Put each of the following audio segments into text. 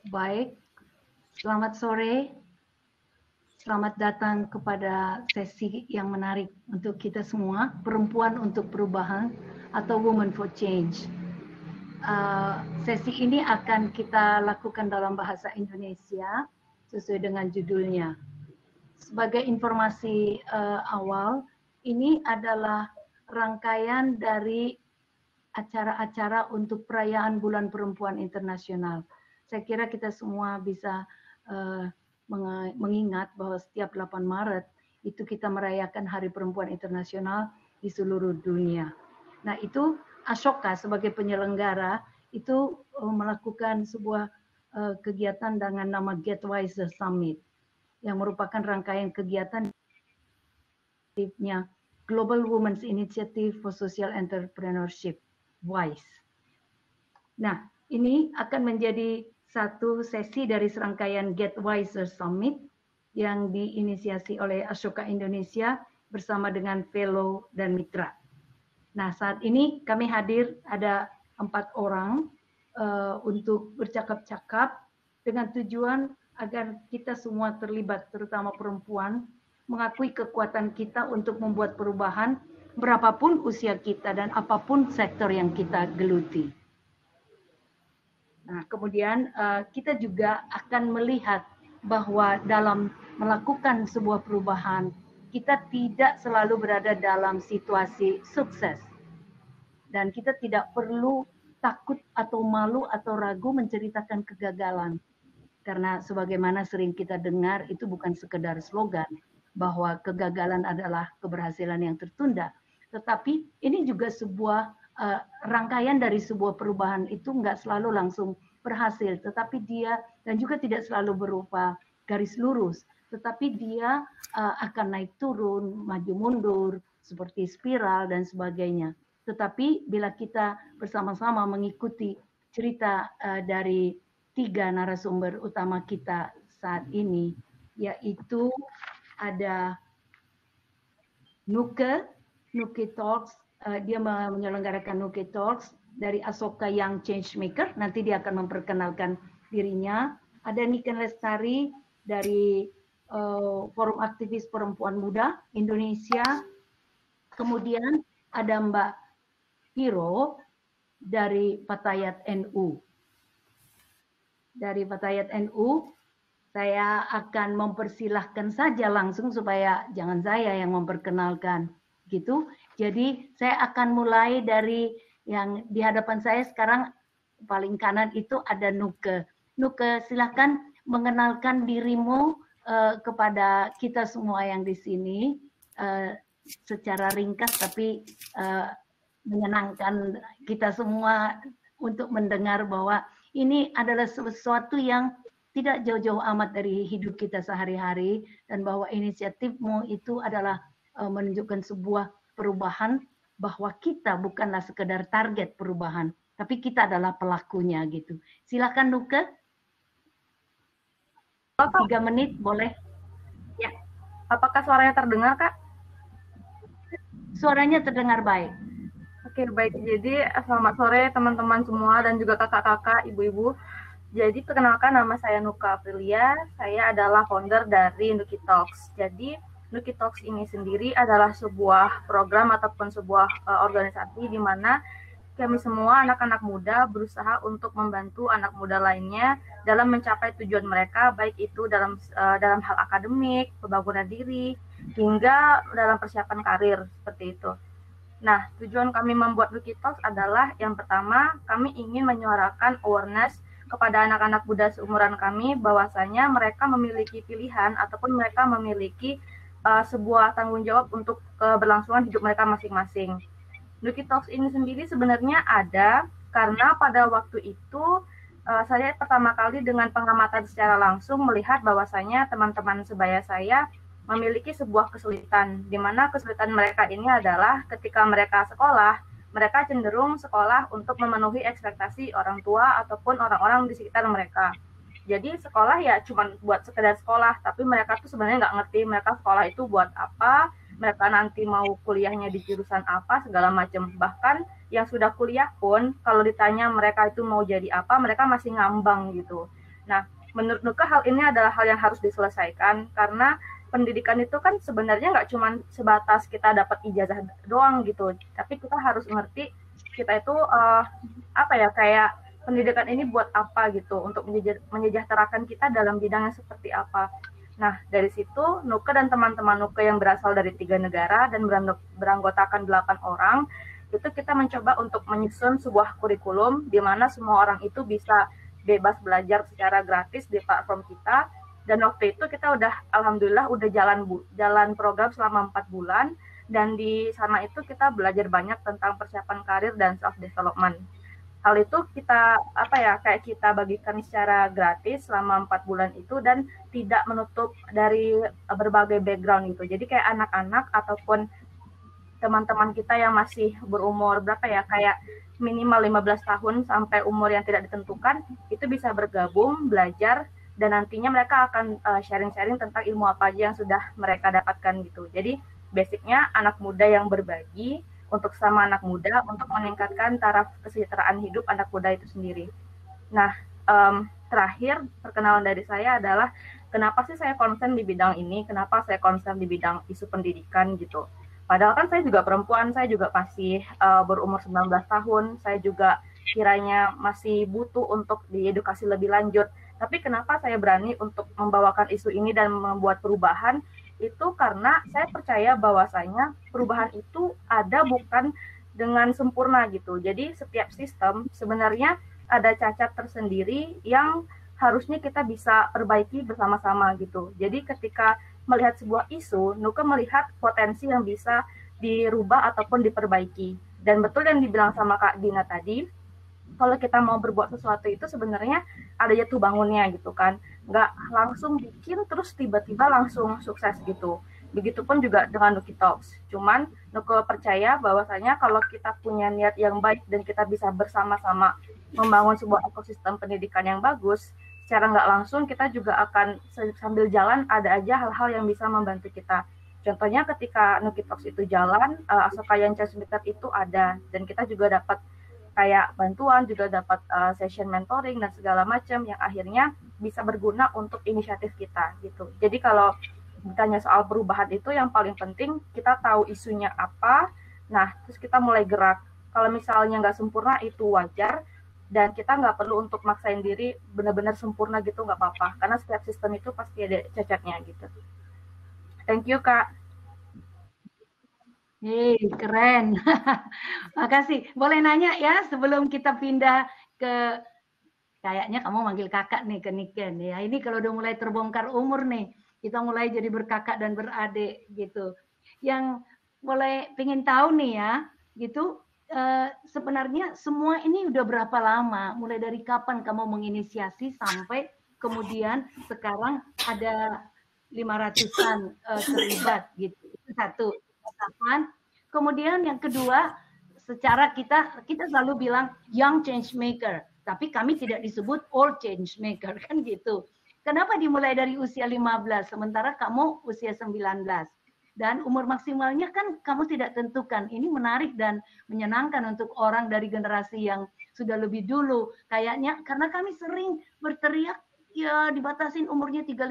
Baik, selamat sore. Selamat datang kepada sesi yang menarik untuk kita semua, Perempuan untuk Perubahan atau Women for Change. Sesi ini akan kita lakukan dalam bahasa Indonesia sesuai dengan judulnya. Sebagai informasi awal, ini adalah rangkaian dari acara-acara untuk perayaan Bulan Perempuan Internasional. Saya kira kita semua bisa mengingat bahwa setiap 8 Maret itu kita merayakan Hari Perempuan Internasional di seluruh dunia. Nah, itu Ashoka sebagai penyelenggara itu melakukan sebuah kegiatan dengan nama Get Wiser Summit yang merupakan rangkaian kegiatan Global Women's Initiative for Social Entrepreneurship, WISE. Nah, ini akan menjadi satu sesi dari serangkaian Get Wiser Summit yang diinisiasi oleh Ashoka Indonesia bersama dengan fellow dan mitra. Nah, saat ini kami hadir ada 4 orang untuk bercakap-cakap dengan tujuan agar kita semua terlibat, terutama perempuan, mengakui kekuatan kita untuk membuat perubahan berapapun usia kita dan apapun sektor yang kita geluti. Nah, kemudian kita juga akan melihat bahwa dalam melakukan sebuah perubahan, kita tidak selalu berada dalam situasi sukses. Dan kita tidak perlu takut atau malu atau ragu menceritakan kegagalan. Karena sebagaimana sering kita dengar, itu bukan sekedar slogan bahwa kegagalan adalah keberhasilan yang tertunda. Tetapi ini juga sebuah rangkaian dari sebuah perubahan itu nggak selalu langsung berhasil, tetapi dia dan juga tidak selalu berupa garis lurus, tetapi dia akan naik turun, maju mundur, seperti spiral dan sebagainya. Tetapi bila kita bersama-sama mengikuti cerita dari 3 narasumber utama kita saat ini, yaitu ada Nuke Talks. Dia menyelenggarakan Nuke Talks dari Ashoka Young Changemaker. Nanti dia akan memperkenalkan dirinya. Ada Niken Lestari dari Forum Aktivis Perempuan Muda Indonesia. Kemudian ada Mbak Hiro dari Fatayat NU. Dari Fatayat NU, saya akan mempersilahkan saja langsung supaya jangan saya yang memperkenalkan. Gitu. Jadi saya akan mulai dari yang di hadapan saya sekarang paling kanan itu ada Nuke. Nuke, silakan mengenalkan dirimu kepada kita semua yang di sini secara ringkas tapi menyenangkan kita semua untuk mendengar bahwa ini adalah sesuatu yang tidak jauh-jauh amat dari hidup kita sehari-hari dan bahwa inisiatifmu itu adalah menunjukkan sebuah perubahan bahwa kita bukanlah sekedar target perubahan, tapi kita adalah pelakunya gitu. Silakan Nuke. 3 menit boleh. Ya. Apakah suaranya terdengar, Kak? Suaranya terdengar baik. Oke, baik. Jadi selamat sore teman-teman semua dan juga kakak-kakak, ibu-ibu. Jadi perkenalkan, nama saya Nuka Aprilia. Saya adalah founder dari Nuki Talks. Jadi Nuki Talks ini sendiri adalah sebuah program ataupun sebuah organisasi di mana kami semua anak-anak muda berusaha untuk membantu anak muda lainnya dalam mencapai tujuan mereka, baik itu dalam hal akademik, pembangunan diri, hingga dalam persiapan karir seperti itu. Nah, tujuan kami membuat Nuki Talks adalah yang pertama, kami ingin menyuarakan awareness kepada anak-anak muda seumuran kami bahwasanya mereka memiliki pilihan ataupun mereka memiliki sebuah tanggung jawab untuk keberlangsungan hidup mereka masing-masing. Nuki Talks ini sendiri sebenarnya ada karena pada waktu itu saya pertama kali dengan pengamatan secara langsung melihat bahwasanya teman-teman sebaya saya memiliki sebuah kesulitan, di mana kesulitan mereka ini adalah ketika mereka sekolah, mereka cenderung sekolah untuk memenuhi ekspektasi orang tua ataupun orang-orang di sekitar mereka. Jadi sekolah ya cuma buat sekedar sekolah, tapi mereka tuh sebenarnya nggak ngerti mereka sekolah itu buat apa, mereka nanti mau kuliahnya di jurusan apa, segala macam. Bahkan yang sudah kuliah pun, kalau ditanya mereka itu mau jadi apa, mereka masih ngambang gitu. Nah, menurut Nuka hal ini adalah hal yang harus diselesaikan karena pendidikan itu kan sebenarnya nggak cuma sebatas kita dapat ijazah doang gitu, tapi kita harus ngerti kita itu apa ya, kayak pendidikan ini buat apa gitu, untuk menyejahterakan kita dalam bidang yang seperti apa. Nah, dari situ Nuka dan teman-teman Nuka yang berasal dari 3 negara dan beranggotakan 8 orang, itu kita mencoba untuk menyusun sebuah kurikulum di mana semua orang itu bisa bebas belajar secara gratis di platform kita. Dan waktu itu kita alhamdulillah udah jalan program selama 4 bulan, dan di sana itu kita belajar banyak tentang persiapan karir dan self development. Hal itu kayak kita bagikan secara gratis selama 4 bulan itu, dan tidak menutup dari berbagai background gitu. Jadi kayak anak-anak ataupun teman-teman kita yang masih berumur kayak minimal 15 tahun sampai umur yang tidak ditentukan, itu bisa bergabung, belajar, dan nantinya mereka akan sharing-sharing tentang ilmu apa aja yang sudah mereka dapatkan gitu. Jadi basicnya anak muda yang berbagi untuk sama anak muda untuk meningkatkan taraf kesejahteraan hidup anak muda itu sendiri. Nah, terakhir perkenalan dari saya adalah kenapa sih saya konsen di bidang ini, kenapa saya konsen di bidang isu pendidikan gitu. Padahal kan saya juga perempuan, saya juga masih berumur 19 tahun, saya juga kiranya masih butuh untuk diedukasi lebih lanjut. Tapi kenapa saya berani untuk membawakan isu ini dan membuat perubahan, itu karena saya percaya bahwasanya perubahan itu ada bukan dengan sempurna gitu. Jadi setiap sistem sebenarnya ada cacat tersendiri yang harusnya kita bisa perbaiki bersama-sama gitu. Jadi ketika melihat sebuah isu, Nuka melihat potensi yang bisa dirubah ataupun diperbaiki. Dan betul yang dibilang sama Kak Dina tadi, kalau kita mau berbuat sesuatu itu sebenarnya ada jatuh bangunnya gitu kan, nggak langsung bikin terus tiba-tiba langsung sukses gitu. Begitupun juga dengan Nuki Talks. Cuman Nuka percaya bahwasanya kalau kita punya niat yang baik dan kita bisa bersama-sama membangun sebuah ekosistem pendidikan yang bagus, secara nggak langsung kita juga akan sambil jalan ada aja hal-hal yang bisa membantu kita. Contohnya ketika Nuki Talks itu jalan, Asoka Change Meter itu ada, dan kita juga dapat kayak bantuan, juga dapat session mentoring dan segala macam yang akhirnya bisa berguna untuk inisiatif kita gitu. Jadi kalau ditanya soal perubahan itu yang paling penting kita tahu isunya apa, nah terus kita mulai gerak. Kalau misalnya nggak sempurna itu wajar, dan kita nggak perlu untuk maksain diri benar-benar sempurna gitu, nggak apa-apa, karena setiap sistem itu pasti ada cacatnya gitu. Thank you Kak. Hei, keren. Makasih. Boleh nanya ya sebelum kita pindah ke, kayaknya kamu manggil kakak nih ke Niken ya. Ini kalau udah mulai terbongkar umur nih, kita mulai jadi berkakak dan beradik gitu. Yang mulai pengen tahu nih ya, gitu. Sebenarnya semua ini udah berapa lama? Mulai dari kapan kamu menginisiasi sampai kemudian sekarang ada 500-an terlibat gitu. Itu satu. Kemudian yang kedua, secara kita selalu bilang young change maker, tapi kami tidak disebut old change maker kan gitu. Kenapa dimulai dari usia 15 sementara kamu usia 19? Dan umur maksimalnya kan kamu tidak tentukan. Ini menarik dan menyenangkan untuk orang dari generasi yang sudah lebih dulu. Kayaknya karena kami sering berteriak ya dibatasin umurnya 35,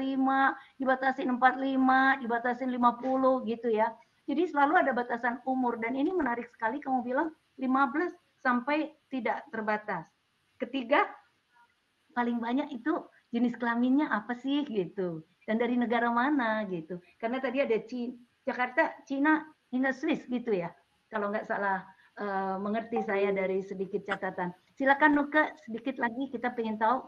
dibatasin 45, dibatasin 50 gitu ya. Jadi selalu ada batasan umur, dan ini menarik sekali kamu bilang 15 sampai tidak terbatas. Ketiga, paling banyak itu jenis kelaminnya apa sih gitu, dan dari negara mana gitu. Karena tadi ada Jakarta, Cina, hingga Swiss gitu ya. Kalau nggak salah mengerti saya dari sedikit catatan. Silakan Nuka, sedikit lagi kita pengen tahu.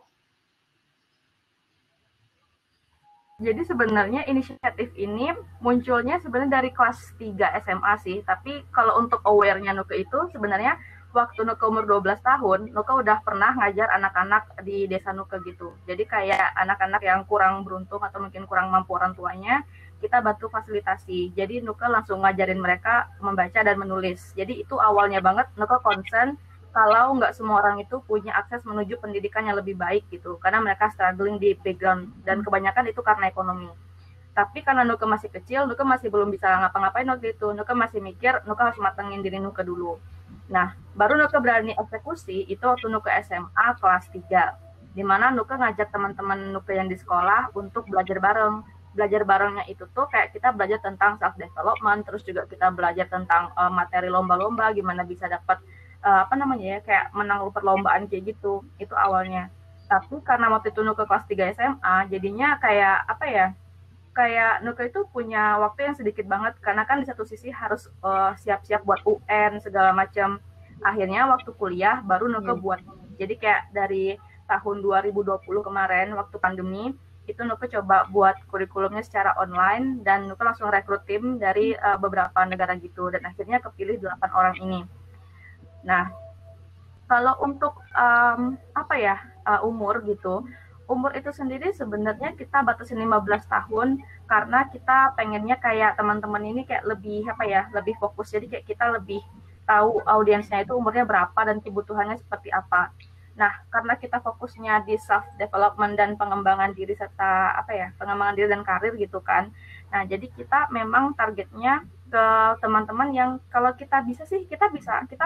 Jadi sebenarnya inisiatif ini munculnya sebenarnya dari kelas 3 SMA sih, tapi kalau untuk aware-nya Nuka itu sebenarnya waktu Nuka umur 12 tahun, Nuka udah pernah ngajar anak-anak di desa Nuka gitu. Jadi kayak anak-anak yang kurang beruntung atau mungkin kurang mampu orang tuanya, kita bantu fasilitasi. Jadi Nuka langsung ngajarin mereka membaca dan menulis. Jadi itu awalnya banget Nuka concern kalau nggak semua orang itu punya akses menuju pendidikan yang lebih baik gitu, karena mereka struggling di background, dan kebanyakan itu karena ekonomi. Tapi karena Nuka masih kecil, Nuka masih belum bisa ngapa-ngapain waktu itu, Nuka masih mikir Nuka harus matengin diri Nuka dulu. Nah, baru Nuka berani eksekusi itu waktu Nuka SMA kelas 3. di mana Nuke ngajak teman-teman Nuke yang di sekolah untuk belajar bareng. Belajar barengnya itu tuh kayak kita belajar tentang self development, terus juga kita belajar tentang materi lomba-lomba, gimana bisa dapat apa namanya ya, kayak menang perlombaan kayak gitu. Itu awalnya. Tapi karena waktu itu Nuke kelas 3 SMA, jadinya kayak apa ya? Kayak Nuke itu punya waktu yang sedikit banget karena kan di satu sisi harus siap-siap buat UN segala macam. Akhirnya waktu kuliah baru Nuke buat. Jadi kayak dari tahun 2020 kemarin waktu pandemi itu Nuke coba buat kurikulumnya secara online dan Nuke langsung rekrut tim dari beberapa negara gitu dan akhirnya kepilih 8 orang ini. Nah, kalau untuk apa ya umur gitu, umur itu sendiri sebenarnya kita batasin 15 tahun karena kita pengennya kayak teman-teman ini kayak lebih apa ya, lebih fokus. Jadi kayak kita lebih tahu audiensnya itu umurnya berapa dan kebutuhannya seperti apa. Nah, karena kita fokusnya di self development dan pengembangan diri serta apa ya, pengembangan diri dan karir gitu kan. Nah, jadi kita memang targetnya ke teman-teman yang kalau kita bisa sih kita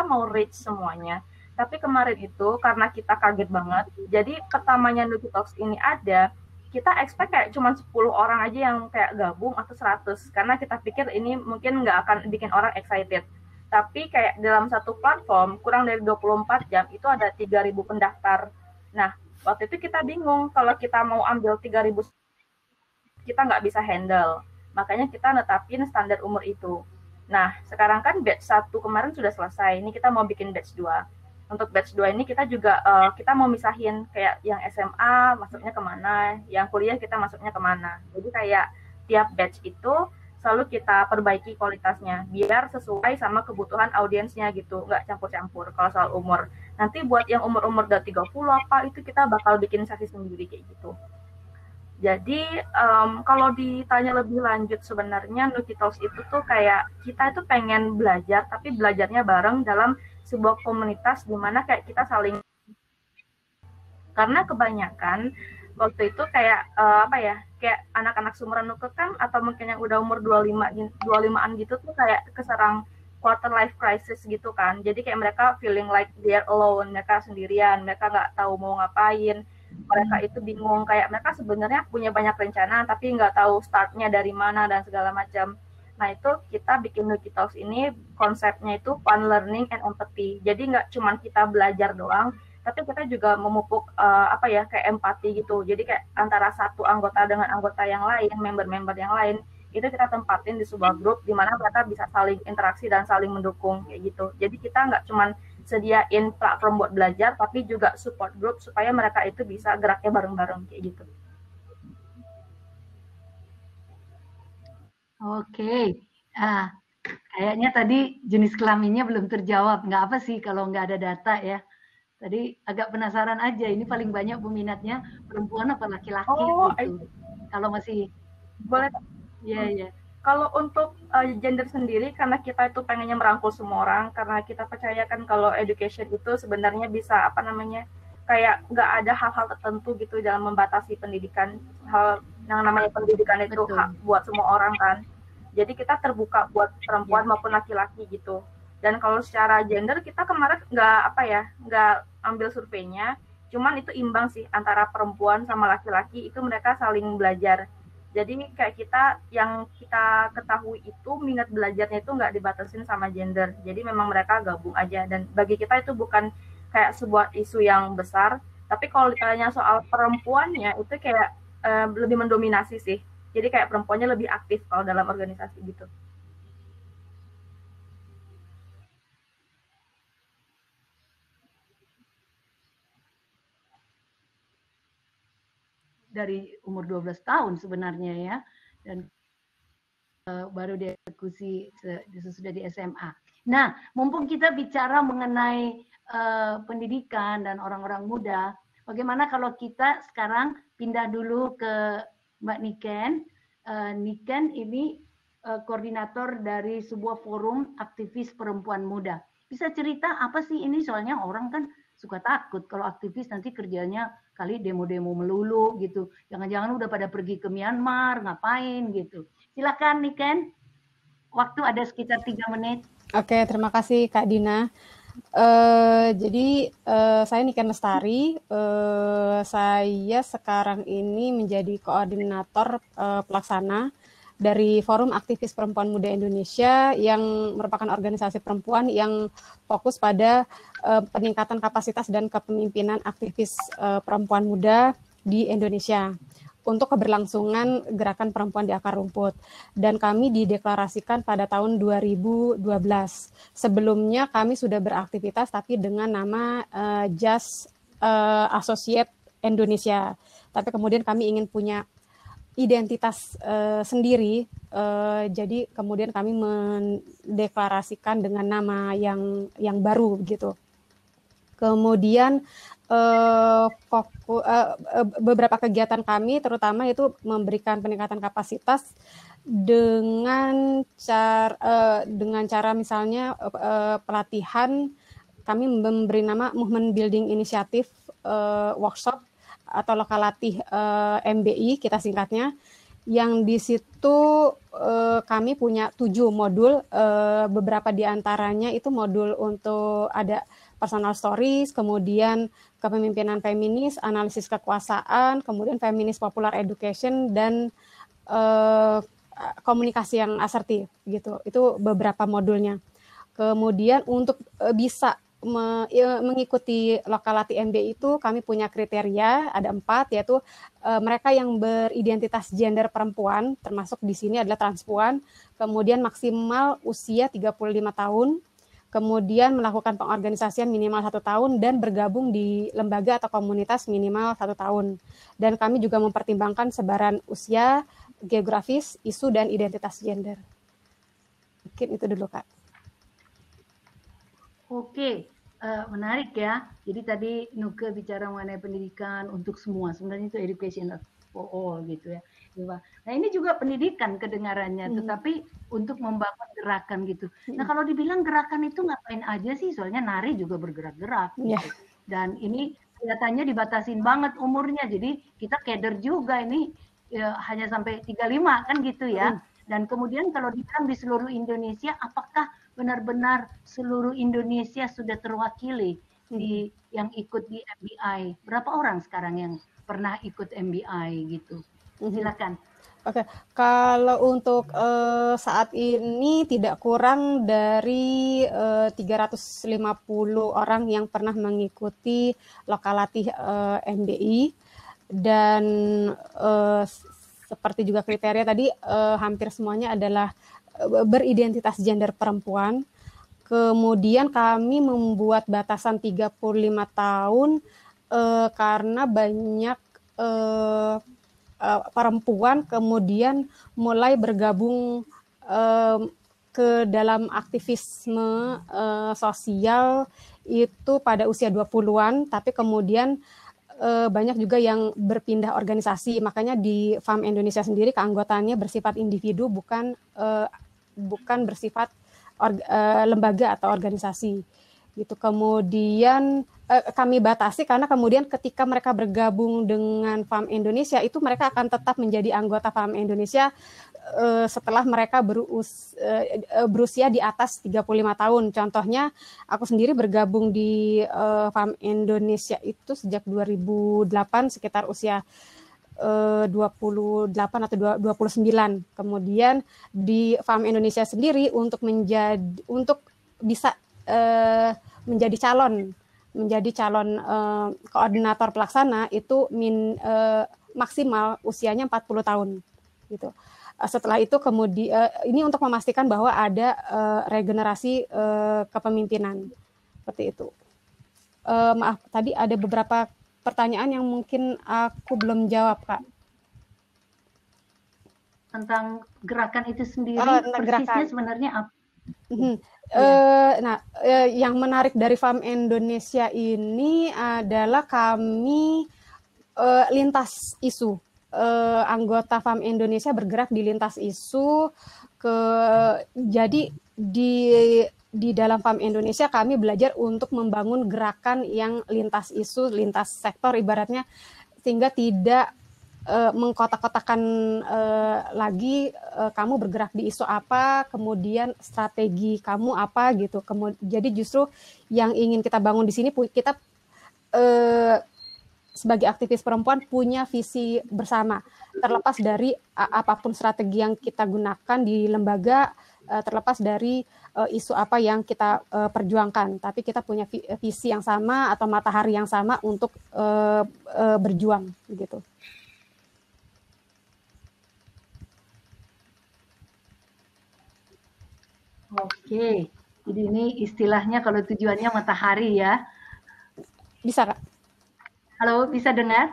mau reach semuanya. Tapi kemarin itu karena kita kaget banget, jadi pertamanya Nuki Talks ini ada, kita expect kayak cuma 10 orang aja yang kayak gabung atau 100, karena kita pikir ini mungkin nggak akan bikin orang excited. Tapi kayak dalam satu platform, kurang dari 24 jam, itu ada 3.000 pendaftar. Nah, waktu itu kita bingung, kalau kita mau ambil 3.000, kita nggak bisa handle. Makanya kita netapin standar umur itu. Nah, sekarang kan batch 1 kemarin sudah selesai, ini kita mau bikin batch 2. Untuk batch 2 ini kita juga kita mau misahin kayak yang SMA masuknya kemana, yang kuliah kita masuknya kemana. Jadi kayak tiap batch itu selalu kita perbaiki kualitasnya biar sesuai sama kebutuhan audiensnya gitu, nggak campur-campur kalau soal umur. Nanti buat yang umur-umur udah 30 apa itu kita bakal bikin sesi sendiri kayak gitu. Jadi kalau ditanya lebih lanjut sebenarnya Nuki Talks itu tuh kayak kita itu pengen belajar tapi belajarnya bareng dalam sebuah komunitas di mana kayak kita saling, karena kebanyakan waktu itu kayak apa ya, kayak anak-anak sumuran Nuke kan atau mungkin yang udah umur 25-an gitu tuh kayak keserang quarter life crisis gitu kan. Jadi kayak mereka feeling like they're alone, mereka sendirian, mereka nggak tahu mau ngapain, mereka itu bingung, kayak mereka sebenarnya punya banyak rencana tapi nggak tahu startnya dari mana dan segala macam. Nah itu kita bikin Nuki Talks ini konsepnya itu fun learning and empathy. Jadi nggak cuma kita belajar doang, tapi kita juga memupuk apa ya, kayak empati gitu. Jadi kayak antara satu anggota dengan anggota yang lain, member-member yang lain, itu kita tempatin di sebuah grup di mana mereka bisa saling interaksi dan saling mendukung kayak gitu. Jadi kita nggak cuma sediain platform buat belajar, tapi juga support group supaya mereka itu bisa geraknya bareng-bareng kayak gitu. Oke, kayaknya tadi jenis kelaminnya belum terjawab. Nggak apa sih kalau nggak ada data ya. Tadi agak penasaran aja, ini paling banyak peminatnya perempuan apa laki-laki gitu. Kalau masih boleh. Iya. Kalau untuk gender sendiri, karena kita itu pengennya merangkul semua orang, karena kita percayakan kalau education itu sebenarnya bisa apa namanya, kayak nggak ada hal-hal tertentu gitu dalam membatasi pendidikan. Hal yang namanya pendidikan itu hak buat semua orang kan. Jadi kita terbuka buat perempuan maupun laki-laki gitu. Dan kalau secara gender kita kemarin nggak ambil surveinya, cuman itu imbang sih antara perempuan sama laki-laki, itu mereka saling belajar. Jadi kayak kita yang kita ketahui itu minat belajarnya itu nggak dibatasin sama gender. Jadi memang mereka gabung aja, dan bagi kita itu bukan kayak sebuah isu yang besar. Tapi kalau ditanya soal perempuannya itu kayak lebih mendominasi sih. Jadi kayak perempuannya lebih aktif kalau dalam organisasi gitu. Dari umur 12 tahun sebenarnya ya, dan baru dieksekusi sesudah di SMA. Nah, mumpung kita bicara mengenai pendidikan dan orang-orang muda, bagaimana kalau kita sekarang pindah dulu ke Mbak Niken. Niken ini koordinator dari sebuah forum aktivis perempuan muda. Bisa cerita apa sih ini? Soalnya orang kan suka takut kalau aktivis nanti kerjanya kali demo-demo melulu gitu. Jangan-jangan udah pada pergi ke Myanmar, ngapain gitu. Silakan Niken, waktu ada sekitar 3 menit. Oke, terima kasih Kak Dina. Saya Niken Lestari. Saya sekarang ini menjadi koordinator pelaksana dari Forum Aktivis Perempuan Muda Indonesia yang merupakan organisasi perempuan yang fokus pada peningkatan kapasitas dan kepemimpinan aktivis perempuan muda di Indonesia untuk keberlangsungan gerakan perempuan di akar rumput. Dan kami dideklarasikan pada tahun 2012. Sebelumnya kami sudah beraktivitas tapi dengan nama Just Associate Indonesia. Tapi kemudian kami ingin punya identitas sendiri, jadi kemudian kami mendeklarasikan dengan nama yang baru gitu. Kemudian beberapa kegiatan kami terutama itu memberikan peningkatan kapasitas dengan cara misalnya pelatihan. Kami memberi nama Movement Building Initiative Workshop atau Lokalatih MBI kita singkatnya, yang di situ kami punya 7 modul, beberapa di antaranya itu modul untuk ada personal stories, kemudian kepemimpinan feminis, analisis kekuasaan, kemudian feminis popular education, dan komunikasi yang asertif gitu. Itu beberapa modulnya. Kemudian untuk bisa mengikuti Lokalatih MBI itu kami punya kriteria, ada 4, yaitu mereka yang beridentitas gender perempuan, termasuk di sini adalah transpuan, kemudian maksimal usia 35 tahun, kemudian melakukan pengorganisasian minimal 1 tahun, dan bergabung di lembaga atau komunitas minimal 1 tahun. Dan kami juga mempertimbangkan sebaran usia, geografis, isu, dan identitas gender. Mungkin itu dulu, Kak. Oke, menarik ya. Jadi tadi Nuke bicara mengenai pendidikan untuk semua. Sebenarnya itu education for all gitu ya. Nah ini juga pendidikan kedengarannya, tetapi untuk membangun gerakan gitu. Nah kalau dibilang gerakan itu ngapain aja sih? Soalnya nari juga bergerak-gerak. Gitu. Dan ini kelihatannya dibatasin banget umurnya. Jadi kita keder juga ini ya, hanya sampai 35 kan gitu ya. Dan kemudian kalau dibilang di seluruh Indonesia, apakah benar-benar seluruh Indonesia sudah terwakili di yang ikut di MBI? Berapa orang sekarang yang pernah ikut MBI gitu? Silakan. Oke, kalau untuk saat ini tidak kurang dari 350 orang yang pernah mengikuti Lokalatih MBI, dan seperti juga kriteria tadi hampir semuanya adalah beridentitas gender perempuan. Kemudian kami membuat batasan 35 tahun karena banyak perempuan kemudian mulai bergabung ke dalam aktivisme sosial itu pada usia 20-an, tapi kemudian banyak juga yang berpindah organisasi. Makanya di FAM Indonesia sendiri keanggotaannya bersifat individu, bukan bersifat lembaga atau organisasi gitu. Kemudian kami batasi karena kemudian ketika mereka bergabung dengan FAM Indonesia itu mereka akan tetap menjadi anggota FAM Indonesia setelah mereka berusia di atas 35 tahun. Contohnya aku sendiri bergabung di FAM Indonesia itu sejak 2008 sekitar usia 28 atau 29. Kemudian di FAM Indonesia sendiri untuk bisa menjadi calon koordinator pelaksana itu maksimal usianya 40 tahun gitu. Setelah itu kemudian ini untuk memastikan bahwa ada regenerasi kepemimpinan seperti itu. Maaf, tadi ada beberapa pertanyaan yang mungkin aku belum jawab, Kak. Tentang gerakan itu sendiri, persisnya sebenarnya apa? Yang menarik dari FAM Indonesia ini adalah kami lintas isu. Anggota FAM Indonesia bergerak di lintas isu. Jadi di dalam FAM Indonesia kami belajar untuk membangun gerakan yang lintas isu, lintas sektor ibaratnya, sehingga tidak mengkotak-kotakan lagi kamu bergerak di isu apa, kemudian strategi kamu apa gitu. Jadi justru yang ingin kita bangun di sini, kita sebagai aktivis perempuan punya visi bersama, terlepas dari apapun strategi yang kita gunakan di lembaga, terlepas dari isu apa yang kita perjuangkan, tapi kita punya visi yang sama atau matahari yang sama untuk berjuang gitu. Oke, jadi ini istilahnya kalau tujuannya matahari ya. Bisa, Kak? Halo, bisa dengar?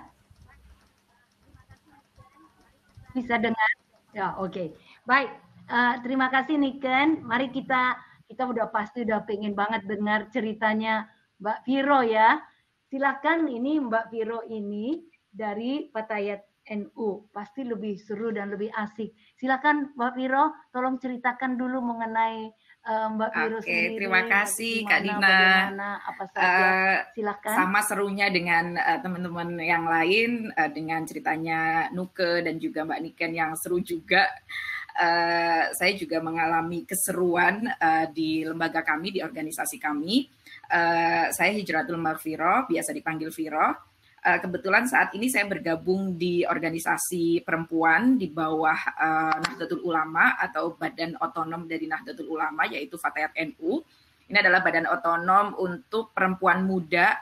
Bisa dengar? Ya, oke. Baik, terima kasih Niken. Mari kita udah pasti udah pengen banget dengar ceritanya Mbak Viro ya. Silakan, ini Mbak Viro ini dari Fatayat NU. Pasti lebih seru dan lebih asik. Silakan Mbak Viro, tolong ceritakan dulu mengenai Mbak Viro sendiri. Terima kasih Kak Dina. Bagaimana, apa saja. Silakan. Sama serunya dengan teman-teman yang lain, dengan ceritanya Nuke dan juga Mbak Niken yang seru juga. Saya juga mengalami keseruan di lembaga kami, di organisasi kami. Saya Hijratul Maghfirah, biasa dipanggil Viro. Kebetulan saat ini saya bergabung di organisasi perempuan di bawah Nahdlatul Ulama atau Badan Otonom dari Nahdlatul Ulama, yaitu Fatayat NU. Ini adalah badan otonom untuk perempuan muda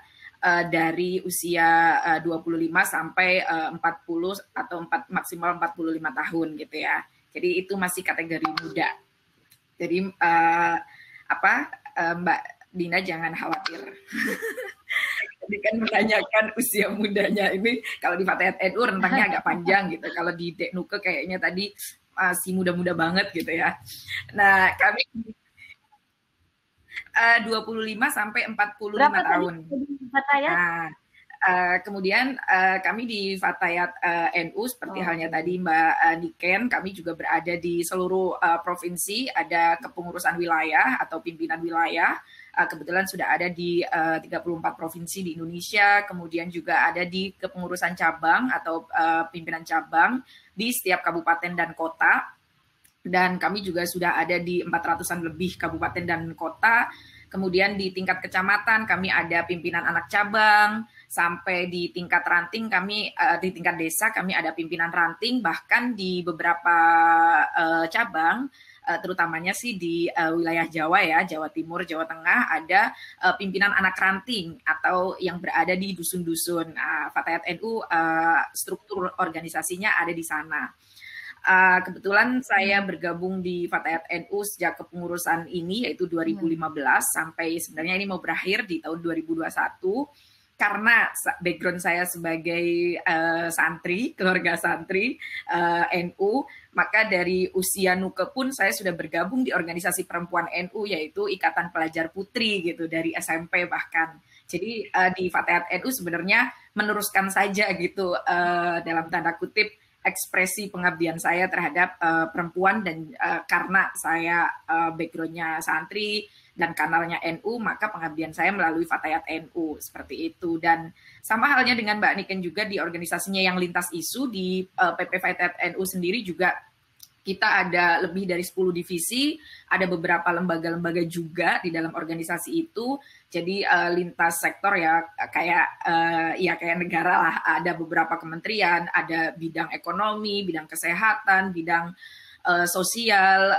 dari usia 25 sampai 40 atau maksimal 45 tahun gitu ya. Jadi itu masih kategori muda. Jadi Mbak Dina jangan khawatir. Tadi kan menanyakan usia mudanya ini, kalau di Fatayat NU rentangnya agak panjang gitu. Kalau di Deknuke kayaknya tadi masih muda-muda banget gitu ya. Nah, kami 25 sampai 45 Berapa tahun. Fatayat? Nah, kemudian kami di Fatayat NU seperti halnya tadi Mbak Niken, kami juga berada di seluruh provinsi, ada kepengurusan wilayah atau pimpinan wilayah. Kebetulan sudah ada di 34 provinsi di Indonesia, kemudian juga ada di kepengurusan cabang atau pimpinan cabang di setiap kabupaten dan kota. Dan kami juga sudah ada di 400-an lebih kabupaten dan kota. Kemudian di tingkat kecamatan kami ada pimpinan anak cabang, sampai di tingkat ranting kami, di tingkat desa kami ada pimpinan ranting, bahkan di beberapa cabang, terutamanya sih di wilayah Jawa ya, Jawa Timur, Jawa Tengah, ada pimpinan anak ranting atau yang berada di dusun-dusun. Fatayat NU struktur organisasinya ada di sana. Kebetulan saya bergabung di Fatayat NU sejak kepengurusan ini, yaitu 2015 sampai sebenarnya ini mau berakhir di tahun 2021. Karena background saya sebagai santri, keluarga santri NU, maka dari usia Nuke pun saya sudah bergabung di organisasi perempuan NU, yaitu Ikatan Pelajar Putri gitu, dari SMP bahkan. Jadi di Fatayat NU sebenarnya meneruskan saja gitu dalam tanda kutip ekspresi pengabdian saya terhadap perempuan, dan karena saya backgroundnya santri dan kanalnya NU, maka pengabdian saya melalui Fatayat NU seperti itu. Dan sama halnya dengan Mbak Niken juga di organisasinya yang lintas isu di PP Fatayat NU sendiri juga kita ada lebih dari 10 divisi, ada beberapa lembaga-lembaga juga di dalam organisasi itu. Jadi lintas sektor ya kayak negara lah, ada beberapa kementerian, ada bidang ekonomi, bidang kesehatan, bidang sosial,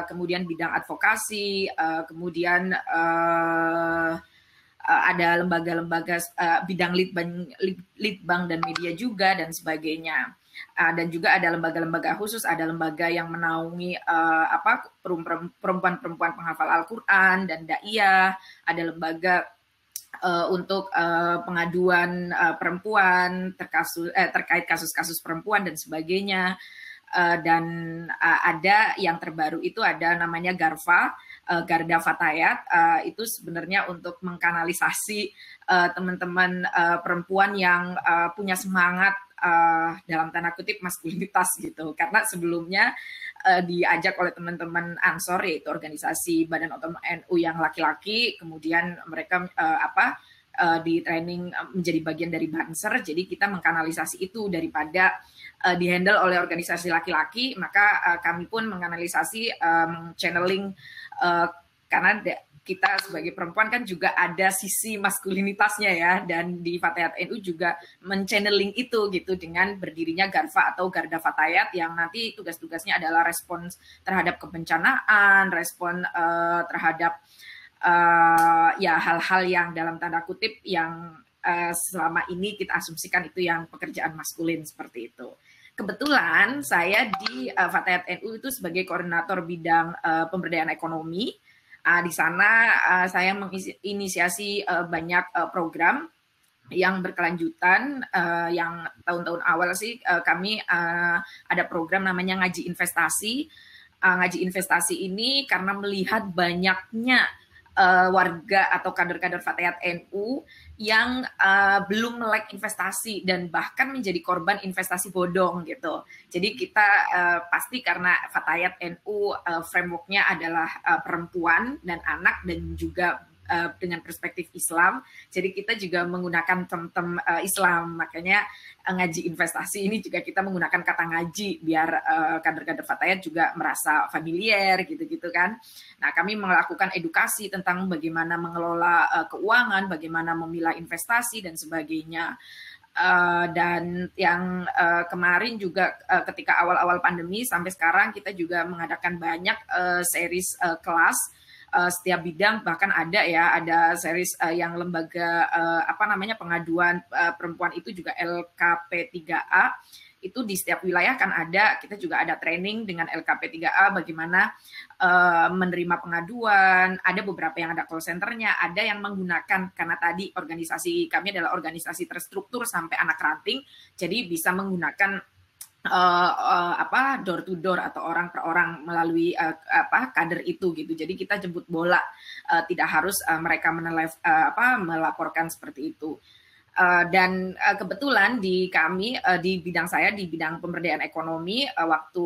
kemudian bidang advokasi, kemudian ada lembaga-lembaga bidang litbang dan media juga dan sebagainya. Dan juga ada lembaga-lembaga khusus, ada lembaga yang menaungi perempuan-perempuan penghafal Al-Quran dan daiyah, ada lembaga untuk pengaduan perempuan terkait kasus-kasus perempuan dan sebagainya. Dan ada yang terbaru itu ada namanya Garfa, Garda Fatayat, itu sebenarnya untuk mengkanalisasi teman-teman perempuan yang punya semangat dalam tanda kutip maskulinitas gitu, karena sebelumnya diajak oleh teman-teman Ansor, yaitu organisasi Badan Otonom NU yang laki-laki, kemudian mereka di training menjadi bagian dari Banser, jadi kita mengkanalisasi itu daripada dihandle oleh organisasi laki-laki, maka kami pun menganalisasi channeling karena kita sebagai perempuan kan juga ada sisi maskulinitasnya ya, dan di Fatayat NU juga menchanneling itu gitu dengan berdirinya Garfa atau Garda Fatayat yang nanti tugas-tugasnya adalah respons terhadap kebencanaan, respon terhadap ya hal-hal yang dalam tanda kutip yang selama ini kita asumsikan itu yang pekerjaan maskulin seperti itu. Kebetulan saya di Fatayat NU itu sebagai koordinator bidang pemberdayaan ekonomi. Di sana saya menginisiasi banyak program yang berkelanjutan. Yang tahun-tahun awal sih kami ada program namanya Ngaji Investasi. Ngaji Investasi ini karena melihat banyaknya warga atau kader-kader Fatayat NU yang belum melek investasi dan bahkan menjadi korban investasi bodong gitu. Jadi kita pasti karena Fatayat NU frameworknya adalah perempuan dan anak dan juga dengan perspektif Islam, jadi kita juga menggunakan term-term Islam, makanya ngaji investasi ini juga kita menggunakan kata ngaji biar kader-kader Fatayat juga merasa familiar gitu-gitu kan. Nah, kami melakukan edukasi tentang bagaimana mengelola keuangan, bagaimana memilah investasi dan sebagainya. Dan yang kemarin juga ketika awal-awal pandemi sampai sekarang kita juga mengadakan banyak series kelas setiap bidang, bahkan ada series yang lembaga pengaduan perempuan itu juga LKP3A, itu di setiap wilayah kan ada, kita juga ada training dengan LKP3A bagaimana menerima pengaduan, ada beberapa yang ada call centernya, ada yang menggunakan, karena tadi organisasi kami adalah organisasi terstruktur sampai anak ranting, jadi bisa menggunakan door to door atau orang per orang melalui kader itu gitu. Jadi kita jemput bola, tidak harus mereka melaporkan seperti itu. Dan kebetulan di kami di bidang saya di bidang pemberdayaan ekonomi waktu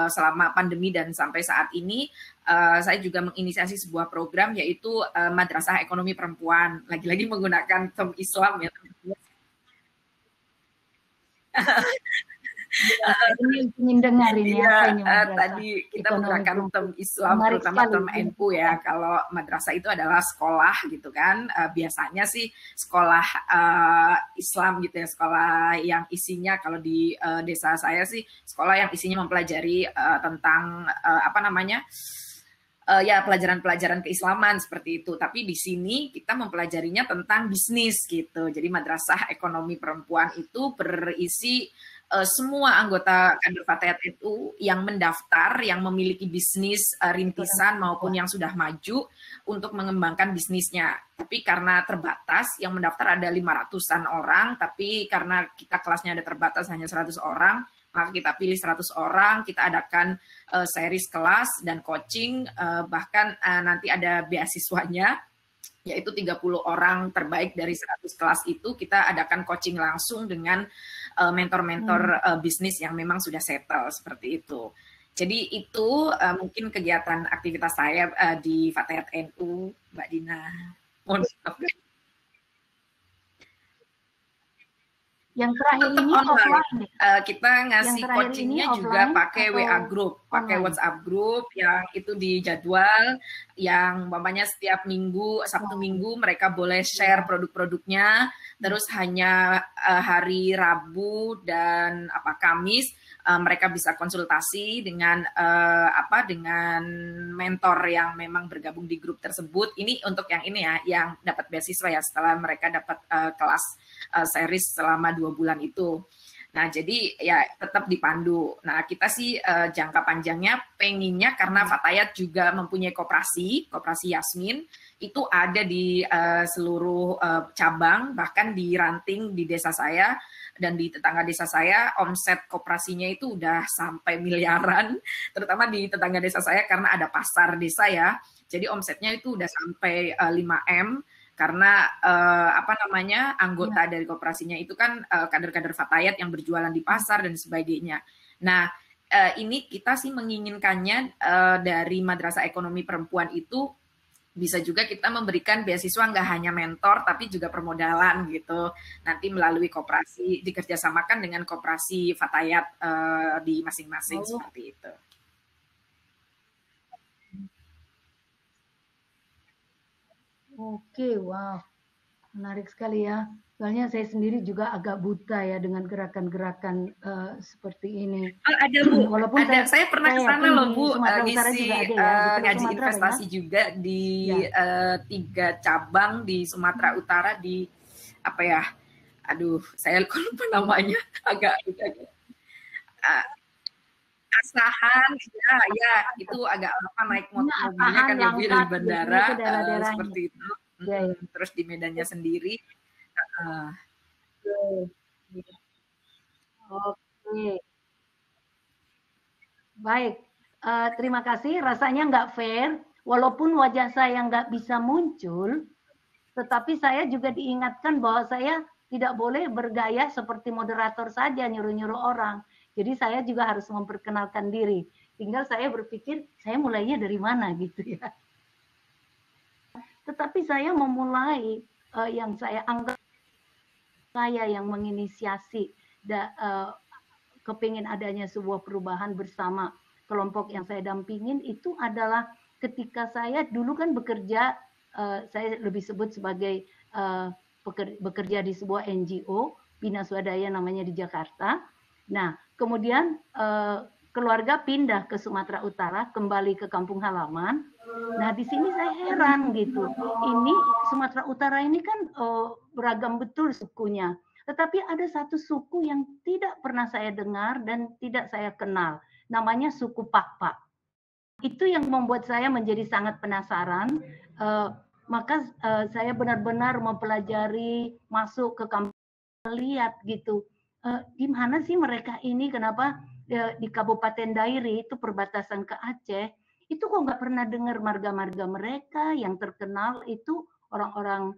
selama pandemi dan sampai saat ini saya juga menginisiasi sebuah program yaitu Madrasah Ekonomi Perempuan. Lagi-lagi menggunakan term Islam ya. Ini ingin dengar ini apa ini tadi kita menggunakan term Islam, terutama term NU ya. Kalau madrasah itu adalah sekolah gitu kan. Biasanya sih sekolah Islam gitu ya, sekolah yang isinya kalau di desa saya sih sekolah yang isinya mempelajari tentang pelajaran-pelajaran keislaman seperti itu. Tapi di sini kita mempelajarinya tentang bisnis gitu. Jadi Madrasah Ekonomi Perempuan itu berisi semua anggota kader Fatayat NU yang mendaftar, yang memiliki bisnis rintisan maupun yang sudah maju untuk mengembangkan bisnisnya. Tapi karena terbatas, yang mendaftar ada 500-an orang, tapi karena kita kelasnya ada terbatas hanya 100 orang, maka kita pilih 100 orang, kita adakan series kelas dan coaching, bahkan nanti ada beasiswanya, yaitu 30 orang terbaik dari 100 kelas itu kita adakan coaching langsung dengan mentor-mentor bisnis yang memang sudah settle seperti itu. Jadi itu mungkin kegiatan aktivitas saya di Fatayat NU, Mbak Dina. Mohon maaf. Yang terakhir ini offline. Kita ngasih coachingnya juga pakai WA group, pakai WhatsApp group yang itu dijadwal, yang umpamanya setiap minggu, Sabtu Minggu mereka boleh share produk-produknya, terus hanya hari Rabu dan Kamis mereka bisa konsultasi dengan dengan mentor yang memang bergabung di grup tersebut. Ini untuk yang ini ya, yang dapat beasiswa ya setelah mereka dapat kelas series selama 2 bulan itu. Nah, jadi ya tetap dipandu. Nah, kita sih jangka panjangnya pengennya karena Fatayat juga mempunyai koperasi Yasmin, itu ada di seluruh cabang, bahkan di Ranting di desa saya dan di tetangga desa saya, omset koperasinya itu udah sampai miliaran, terutama di tetangga desa saya karena ada pasar desa ya. Jadi omsetnya itu udah sampai 5M. Karena anggota dari koperasinya itu kan kader-kader Fatayat yang berjualan di pasar dan sebagainya. Nah, ini kita sih menginginkannya dari Madrasah Ekonomi Perempuan itu Bisa juga kita memberikan beasiswa nggak hanya mentor, tapi juga permodalan gitu. Nanti melalui koperasi, dikerjasamakan dengan koperasi Fatayat di masing-masing seperti itu. Oke, wow. Menarik sekali ya. Soalnya saya sendiri juga agak buta ya dengan gerakan-gerakan seperti ini. Oh, ada Bu, walaupun ada. Saya pernah ke sana loh Bu, ngisi ngaji investasi juga di 3 cabang di Sumatera Utara di apa ya? Aduh, saya lupa namanya. Agak Asahan, ya itu agak apa naik mobilnya kan ya Bu di bandara seperti itu. Terus di Medannya sendiri. Oke. Baik, terima kasih. Rasanya nggak fair, walaupun wajah saya nggak bisa muncul, tetapi saya juga diingatkan bahwa saya tidak boleh bergaya seperti moderator saja, nyuruh-nyuruh orang. Jadi saya juga harus memperkenalkan diri. Tinggal saya berpikir, saya mulainya dari mana gitu ya. Tetapi saya memulai yang saya anggap saya yang menginisiasi kepingin adanya sebuah perubahan bersama kelompok yang saya dampingin itu adalah ketika saya dulu kan bekerja, saya lebih sebut sebagai bekerja di sebuah NGO, Bina Swadaya namanya di Jakarta. Nah, kemudian keluarga pindah ke Sumatera Utara, kembali ke kampung halaman. Nah, di sini saya heran gitu. Ini Sumatera Utara ini kan beragam betul sukunya. Tetapi ada satu suku yang tidak pernah saya dengar dan tidak saya kenal. Namanya suku Pakpak. Itu yang membuat saya menjadi sangat penasaran. Maka saya benar-benar mempelajari, masuk ke kampung, lihat gitu. Di mana sih mereka ini, kenapa di Kabupaten Dairi itu perbatasan ke Aceh, itu kok nggak pernah dengar marga-marga mereka yang terkenal itu orang-orang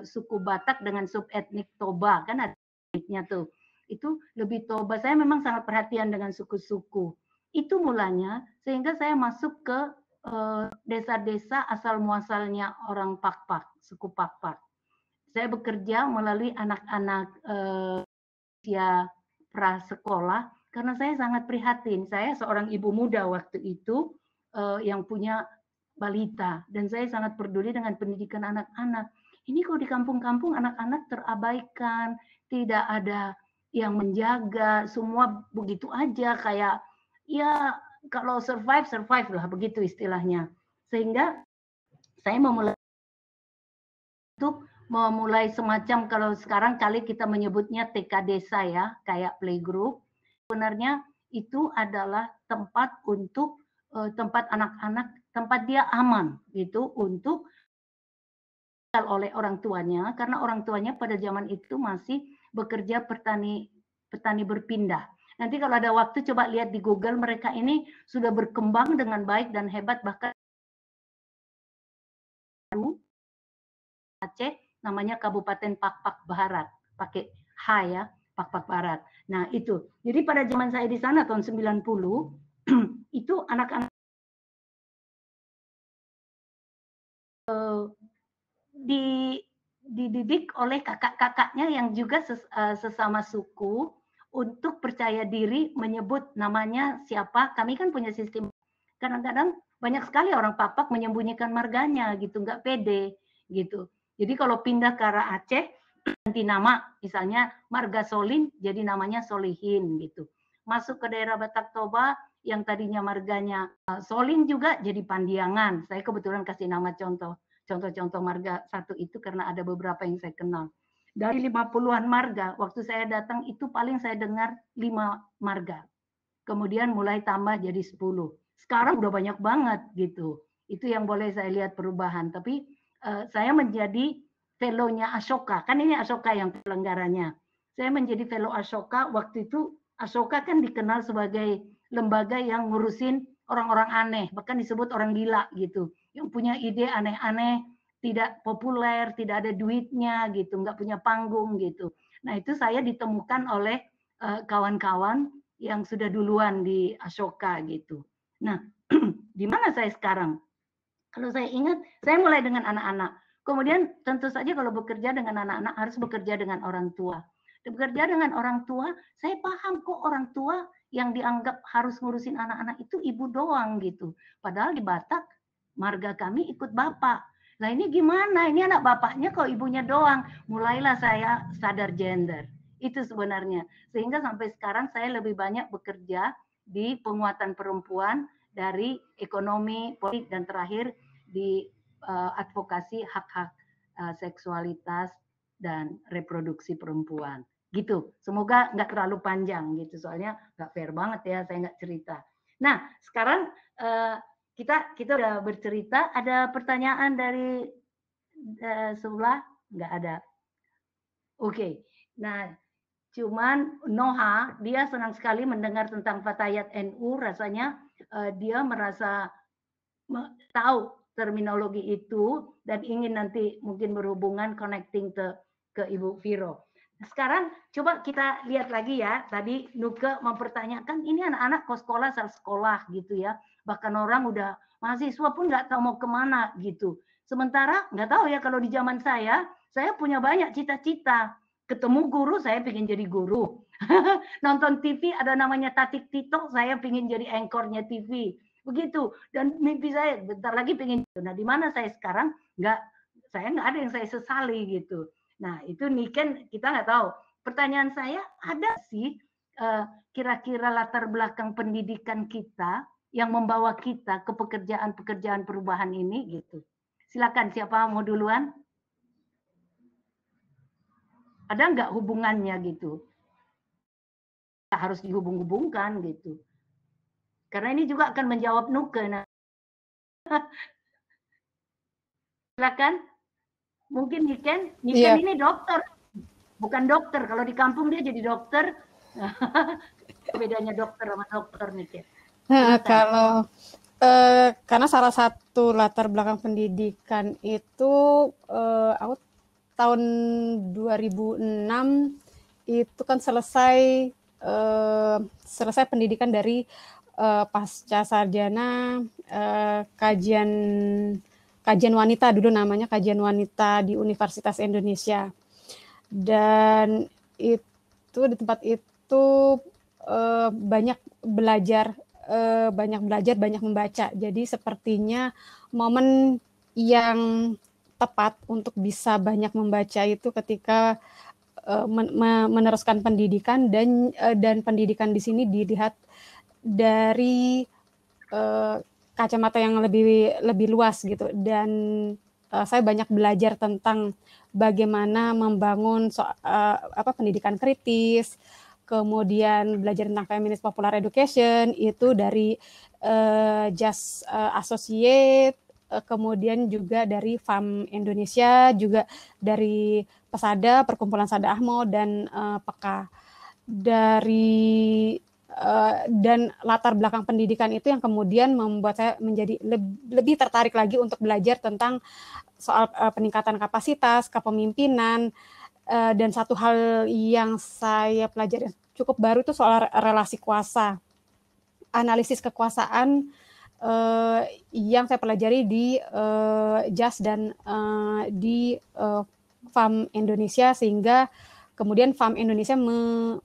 suku Batak dengan subetnik Toba, kan ada etniknya tuh. Itu lebih Toba. Saya memang sangat perhatian dengan suku-suku. Itu mulanya sehingga saya masuk ke desa-desa asal muasalnya orang Pakpak, suku Pakpak. Saya bekerja melalui anak-anak usia prasekolah karena saya sangat prihatin. Saya seorang ibu muda waktu itu yang punya balita dan saya sangat peduli dengan pendidikan anak-anak. Ini kok di kampung-kampung anak-anak terabaikan, tidak ada yang menjaga, semua begitu aja kayak ya kalau survive lah begitu istilahnya. Sehingga saya memulai semacam, kalau sekarang kali kita menyebutnya TK desa ya, kayak playgroup. Sebenarnya itu adalah tempat untuk tempat anak-anak, tempat dia aman gitu untuk oleh orang tuanya, karena orang tuanya pada zaman itu masih bekerja petani berpindah. Nanti kalau ada waktu coba lihat di Google, mereka ini sudah berkembang dengan baik dan hebat, bahkan Aceh namanya Kabupaten Pakpak Barat, pakai H ya, Pakpak Barat. Nah itu, jadi pada zaman saya di sana tahun 90, itu anak-anak dididik oleh kakak-kakaknya yang juga sesama suku untuk percaya diri menyebut namanya siapa. Kami kan punya sistem, kadang-kadang banyak sekali orang Pakpak menyembunyikan marganya gitu, nggak pede gitu. Jadi kalau pindah ke arah Aceh, ganti nama, misalnya marga Solin jadi namanya Solihin gitu. Masuk ke daerah Batak Toba yang tadinya marganya Solin juga jadi Pandiangan. Saya kebetulan kasih nama contoh-contoh marga satu itu karena ada beberapa yang saya kenal. Dari 50-an marga, waktu saya datang itu paling saya dengar 5 marga. Kemudian mulai tambah jadi 10. Sekarang udah banyak banget gitu. Itu yang boleh saya lihat perubahan. Tapi saya menjadi fellow-nya Ashoka. Kan ini Ashoka yang pelenggaranya. Saya menjadi fellow Ashoka. Waktu itu Ashoka kan dikenal sebagai lembaga yang ngurusin orang-orang aneh. Bahkan disebut orang gila gitu. Yang punya ide aneh-aneh, tidak populer, tidak ada duitnya gitu, nggak punya panggung gitu. Nah itu saya ditemukan oleh kawan-kawan yang sudah duluan di Ashoka gitu. Nah, di mana saya sekarang? Kalau saya ingat, saya mulai dengan anak-anak. Kemudian tentu saja kalau bekerja dengan anak-anak harus bekerja dengan orang tua. Bekerja dengan orang tua, saya paham kok orang tua yang dianggap harus ngurusin anak-anak itu ibu doang gitu. Padahal di Batak, marga kami ikut bapak. Nah ini gimana? Ini anak bapaknya kok ibunya doang. Mulailah saya sadar gender. Itu sebenarnya. Sehingga sampai sekarang saya lebih banyak bekerja di penguatan perempuan dari ekonomi, politik, dan terakhir di advokasi hak-hak seksualitas dan reproduksi perempuan. Gitu. Semoga nggak terlalu panjang gitu. Soalnya nggak fair banget ya saya nggak cerita. Nah, sekarang kita udah bercerita. Ada pertanyaan dari sebelah? Nggak ada. Oke. Nah, cuman Noha, dia senang sekali mendengar tentang Fatayat NU. Rasanya dia merasa tahu terminologi itu dan ingin nanti mungkin berhubungan connecting ke Ibu Viro. Sekarang coba kita lihat lagi ya. Tadi Nuke mempertanyakan ini anak-anak kos sekolah sekolah gitu ya. Bahkan orang udah mahasiswa pun nggak tahu mau kemana gitu. Sementara nggak tahu ya kalau di zaman saya punya banyak cita-cita. Ketemu guru, saya pengen jadi guru. Nonton TV ada namanya Tatik Titok, saya pengen jadi anchornya TV. Begitu. Dan mimpi saya bentar lagi pengen. Nah, di mana saya sekarang saya nggak ada yang saya sesali gitu. Nah, itu Niken kita nggak tahu. Pertanyaan saya, ada sih kira-kira latar belakang pendidikan kita yang membawa kita ke pekerjaan-pekerjaan perubahan ini gitu. Silakan siapa mau duluan? Ada nggak hubungannya gitu? Harus dihubung-hubungkan gitu. Karena ini juga akan menjawab Nuke. Nah. Silakan. Mungkin Niken ini dokter. Bukan dokter. Kalau di kampung dia jadi dokter. Bedanya dokter sama dokter Niken. Kalau karena salah satu latar belakang pendidikan itu aku tahun 2006 itu kan selesai pendidikan dari pasca sarjana kajian wanita, dulu namanya kajian wanita di Universitas Indonesia. Dan itu di tempat itu banyak belajar, banyak membaca. Jadi sepertinya momen yang tepat untuk bisa banyak membaca itu ketika meneruskan pendidikan dan pendidikan di sini dilihat dari kacamata yang lebih luas gitu. Dan saya banyak belajar tentang bagaimana membangun pendidikan kritis, kemudian belajar tentang feminist popular education itu dari Just Associate, kemudian juga dari FAM Indonesia, juga dari Pesada, Perkumpulan Sada Ahmo, dan PEKA. Dan latar belakang pendidikan itu yang kemudian membuat saya menjadi lebih tertarik lagi untuk belajar tentang soal peningkatan kapasitas, kepemimpinan, dan satu hal yang saya pelajari cukup baru itu soal relasi kuasa, analisis kekuasaan yang saya pelajari di JAS dan di FAM Indonesia, sehingga kemudian FAM Indonesia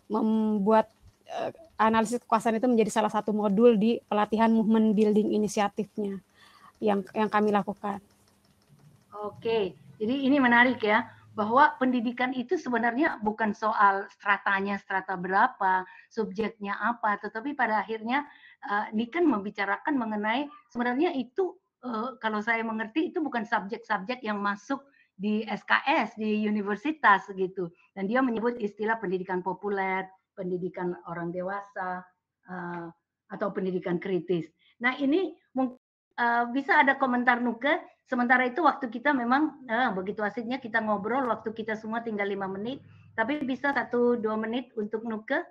membuat analisis kekuasaan itu menjadi salah satu modul di pelatihan movement building inisiatifnya yang kami lakukan. Oke, jadi ini menarik ya, bahwa pendidikan itu sebenarnya bukan soal stratanya, strata berapa, subjeknya apa, tetapi pada akhirnya Niken membicarakan mengenai sebenarnya itu kalau saya mengerti itu bukan subjek-subjek yang masuk di SKS, di universitas gitu. Dan dia menyebut istilah pendidikan populer, pendidikan orang dewasa, atau pendidikan kritis. Nah ini mungkin bisa ada komentar Nuke. Sementara itu waktu kita memang begitu asiknya kita ngobrol, waktu kita semua tinggal 5 menit. Tapi bisa 1-2 menit untuk Nuke.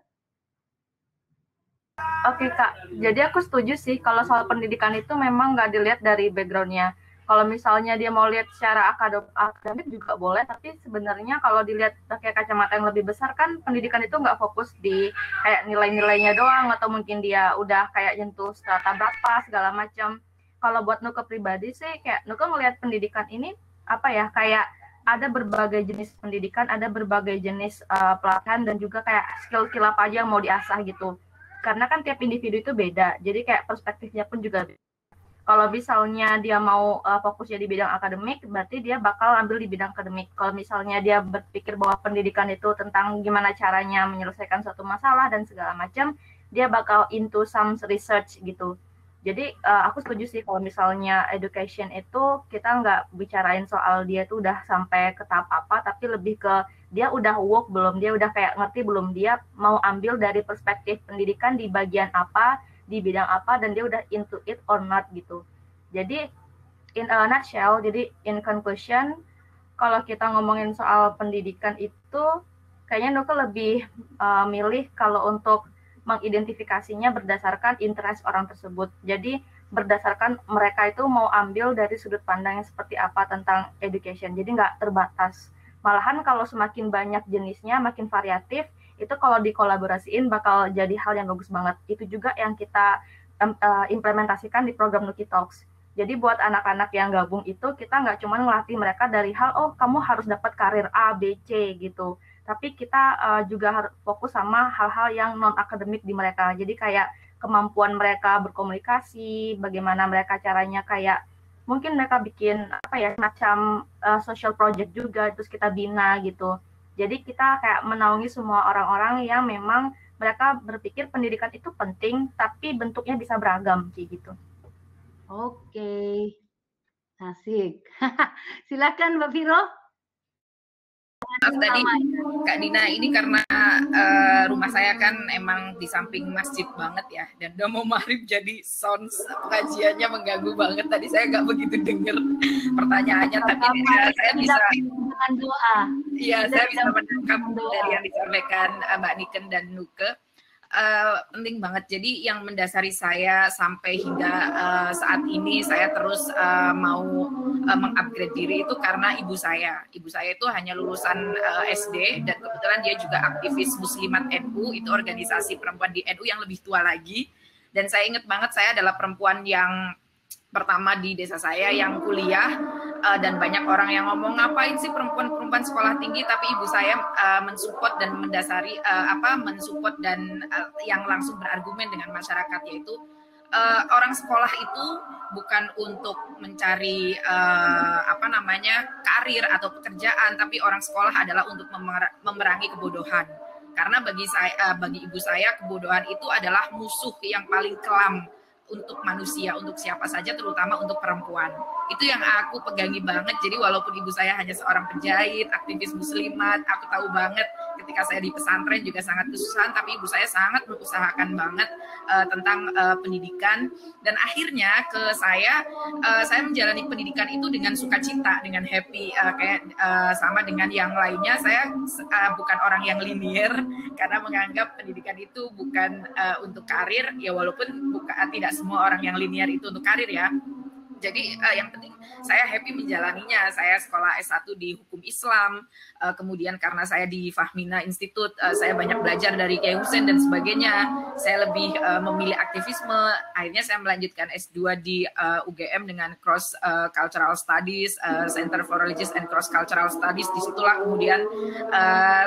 Oke Kak, jadi aku setuju sih kalau soal pendidikan itu memang nggak dilihat dari background-nya. Kalau misalnya dia mau lihat secara akademik juga boleh, tapi sebenarnya kalau dilihat pakai kacamata yang lebih besar kan pendidikan itu nggak fokus di kayak nilai-nilainya doang, atau mungkin dia udah kayak nyentuh strata berapa segala macam. kalau buat Nuka pribadi sih kayak Nuka ngelihat pendidikan ini apa ya, kayak ada berbagai jenis pendidikan, ada berbagai jenis pelatihan dan juga kayak skill apa aja yang mau diasah gitu. Karena kan tiap individu itu beda, jadi kayak perspektifnya pun juga beda. Kalau misalnya dia mau fokusnya di bidang akademik, berarti dia bakal ambil di bidang akademik. Kalau misalnya dia berpikir bahwa pendidikan itu tentang gimana caranya menyelesaikan suatu masalah dan segala macam, dia bakal into some research gitu. Jadi aku setuju sih kalau misalnya education itu kita nggak bicarain soal dia tuh udah sampai ke tahap apa, tapi lebih ke dia udah work belum, dia udah kayak ngerti belum, dia mau ambil dari perspektif pendidikan di bagian apa, di bidang apa, dan dia udah into it or not gitu. Jadi in a nutshell, jadi in conclusion, kalau kita ngomongin soal pendidikan itu kayaknya Nuka lebih milih kalau untuk mengidentifikasinya berdasarkan interest orang tersebut. Jadi berdasarkan mereka itu mau ambil dari sudut pandang yang seperti apa tentang education. Jadi nggak terbatas. Malahan kalau semakin banyak jenisnya, makin variatif, itu kalau dikolaborasiin bakal jadi hal yang bagus banget. Itu juga yang kita implementasikan di program Nuki Talks. Jadi buat anak-anak yang gabung itu kita nggak cuma ngelatih mereka dari hal, oh kamu harus dapat karir A, B, C gitu. Tapi kita juga harus fokus sama hal-hal yang non-akademik di mereka. Jadi kayak kemampuan mereka berkomunikasi, bagaimana mereka caranya kayak mungkin mereka bikin apa ya macam social project juga, terus kita bina gitu. Jadi kita kayak menaungi semua orang-orang yang memang mereka berpikir pendidikan itu penting, tapi bentuknya bisa beragam kayak gitu. Oke, asik. Silakan Mbak Viro. Maaf tadi Kak Dina, ini karena rumah saya kan emang di samping masjid banget ya, dan udah mau maghrib jadi sound pengajiannya mengganggu banget. Tadi saya nggak begitu dengar pertanyaannya, tapi saya bisa dengan doa. Iya, saya bisa menangkap dari yang disampaikan Mbak Niken dan Nuke. Penting banget. Jadi yang mendasari saya sampai hingga saat ini saya terus mau mengupgrade diri itu karena ibu saya. Ibu saya itu hanya lulusan SD dan kebetulan dia juga aktivis Muslimat NU, itu organisasi perempuan di NU yang lebih tua lagi. Dan saya ingat banget saya adalah perempuan yang pertama di desa saya yang kuliah, dan banyak orang yang ngomong ngapain sih perempuan sekolah tinggi, tapi ibu saya mensupport dan mendasari mensupport dan yang langsung berargumen dengan masyarakat, yaitu orang sekolah itu bukan untuk mencari karir atau pekerjaan, tapi orang sekolah adalah untuk memerangi kebodohan. Karena bagi ibu saya kebodohan itu adalah musuh yang paling kelam untuk manusia, untuk siapa saja, terutama untuk perempuan. Itu yang aku pegangi banget. Jadi walaupun ibu saya hanya seorang penjahit, aktivis muslimat, aku tahu banget ketika saya di pesantren juga sangat kesusahan, tapi ibu saya sangat mengusahakan banget tentang pendidikan. Dan akhirnya ke saya menjalani pendidikan itu dengan sukacita, dengan happy, sama dengan yang lainnya. Saya bukan orang yang linier, karena menganggap pendidikan itu bukan untuk karir, ya walaupun tidak semua orang yang linier itu untuk karir ya. Jadi yang penting saya happy menjalaninya. Saya sekolah S1 di hukum Islam, kemudian karena saya di Fahmina Institute, saya banyak belajar dari Kiai Hussein dan sebagainya. Saya lebih memilih aktivisme. Akhirnya saya melanjutkan S2 di UGM dengan Cross Cultural Studies, Center for Religious and Cross Cultural Studies. Disitulah kemudian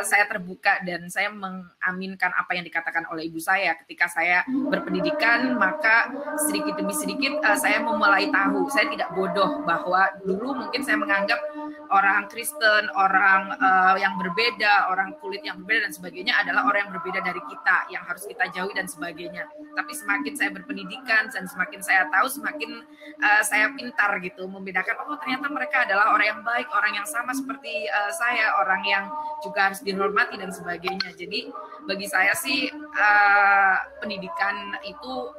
saya terbuka dan saya mengaminkan apa yang dikatakan oleh ibu saya. Ketika saya berpendidikan, maka sedikit demi sedikit saya memulai tahu. Saya tidak bodoh bahwa dulu mungkin saya menganggap orang Kristen, orang yang berbeda, orang kulit yang berbeda dan sebagainya adalah orang yang berbeda dari kita, yang harus kita jauhi dan sebagainya. Tapi semakin saya berpendidikan dan semakin saya tahu, semakin saya pintar gitu membedakan, oh ternyata mereka adalah orang yang baik, orang yang sama seperti saya, orang yang juga harus dihormati dan sebagainya. Jadi bagi saya sih pendidikan itu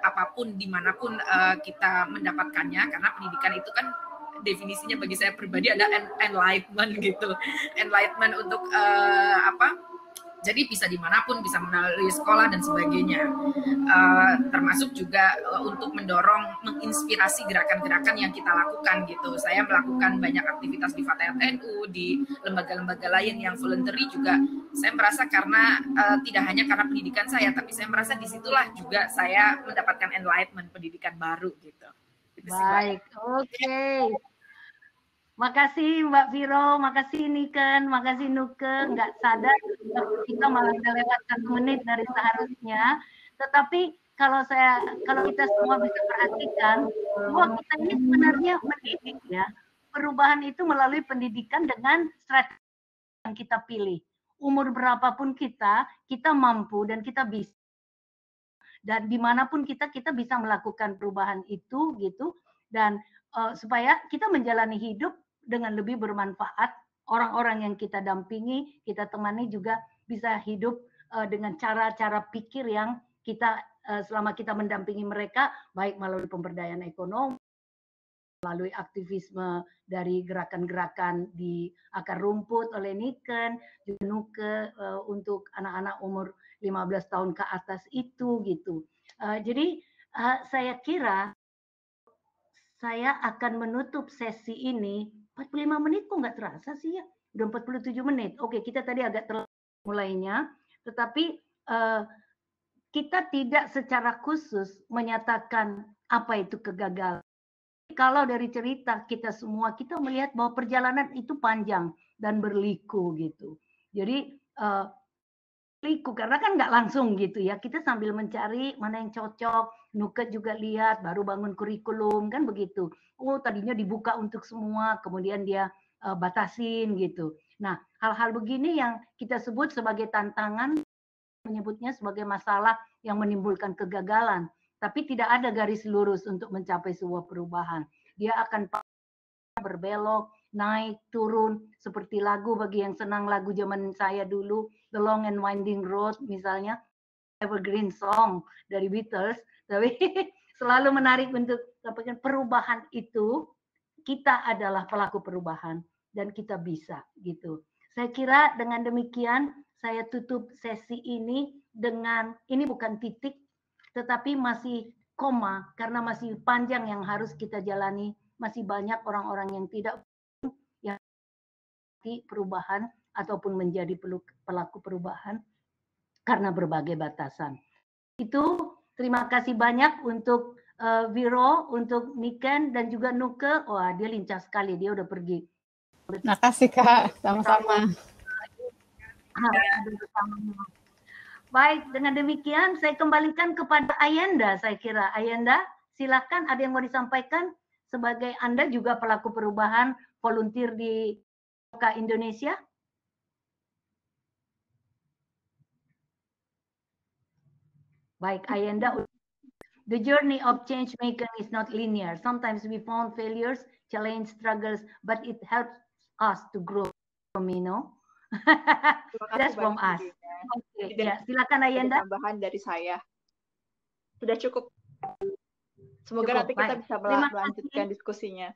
apapun dimanapun kita mendapatkannya, karena pendidikan itu kan definisinya bagi saya pribadi ada enlightenment gitu, enlightenment untuk Jadi bisa dimanapun, bisa melalui sekolah dan sebagainya. Termasuk juga untuk mendorong, menginspirasi gerakan-gerakan yang kita lakukan gitu. Saya melakukan banyak aktivitas di Fatayat NU, di lembaga-lembaga lain yang voluntary juga. Saya merasa karena tidak hanya karena pendidikan saya, tapi saya merasa disitulah juga saya mendapatkan enlightenment, pendidikan baru gitu. Baik, oke. Makasih Mbak Viro, makasih Niken, makasih Nuke. Nggak sadar kita malah udah lewat 1 menit dari seharusnya. Tetapi kalau kita semua bisa perhatikan bahwa kita ini sebenarnya mendidik ya. Perubahan itu melalui pendidikan dengan strategi yang kita pilih. Umur berapapun kita mampu dan kita bisa. Dan dimanapun kita bisa melakukan perubahan itu gitu. Dan supaya kita menjalani hidup dengan lebih bermanfaat, orang-orang yang kita dampingi, kita temani juga bisa hidup dengan cara-cara pikir yang kita selama kita mendampingi mereka, baik melalui pemberdayaan ekonomi, melalui aktivisme dari gerakan-gerakan di akar rumput oleh Niken, juga Nuke untuk anak-anak umur 15 tahun ke atas itu gitu. Jadi saya kira saya akan menutup sesi ini 45 menit kok nggak terasa sih ya. Udah 47 menit. Oke, kita tadi agak terlambat mulainya, tetapi kita tidak secara khusus menyatakan apa itu kegagalan. Kalau dari cerita kita semua, kita melihat bahwa perjalanan itu panjang dan berliku gitu. Jadi liku karena kan nggak langsung gitu ya, kita sambil mencari mana yang cocok. Nuket juga lihat, baru bangun kurikulum kan begitu. Oh tadinya dibuka untuk semua, kemudian dia batasin gitu. Nah hal-hal begini yang kita sebut sebagai tantangan, menyebutnya sebagai masalah yang menimbulkan kegagalan. Tapi tidak ada garis lurus untuk mencapai sebuah perubahan. Dia akan berbelok, naik, turun, seperti lagu bagi yang senang lagu zaman saya dulu, The Long and Winding Road misalnya, evergreen song dari Beatles, tapi selalu menarik untuk dapatkan perubahan itu, kita adalah pelaku perubahan dan kita bisa gitu. Saya kira dengan demikian saya tutup sesi ini dengan, ini bukan titik, tetapi masih koma karena masih panjang yang harus kita jalani. Masih banyak orang-orang yang tidak yang perubahan ataupun menjadi pelaku perubahan karena berbagai batasan. Itu terima kasih banyak untuk Viro, untuk Niken dan juga Nuke. Wah, dia lincah sekali, dia udah pergi. Terima kasih Kak, sama-sama. Baik, dengan demikian saya kembalikan kepada Ayanda. Saya kira Ayanda, silakan ada yang mau disampaikan sebagai Anda juga pelaku perubahan volunteer di Indonesia. Baik, Ayanda. The journey of change making is not linear. Sometimes we found failures, challenge, struggles, but it helps us to grow. That's from us. Oke, ya, silakan Ayanda. Tambahan dari saya. Sudah cukup. Semoga nanti kita bisa melanjutkan diskusinya.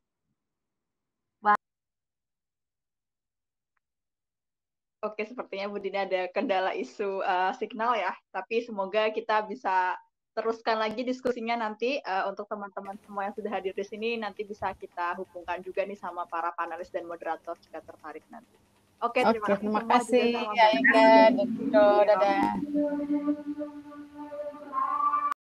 Oke, sepertinya Bu Dina ada kendala isu signal ya, tapi semoga kita bisa teruskan lagi diskusinya nanti untuk teman-teman semua yang sudah hadir di sini, nanti bisa kita hubungkan juga nih sama para panelis dan moderator jika tertarik nanti. Oke, terima kasih. Terima kasih. Ya, dadah.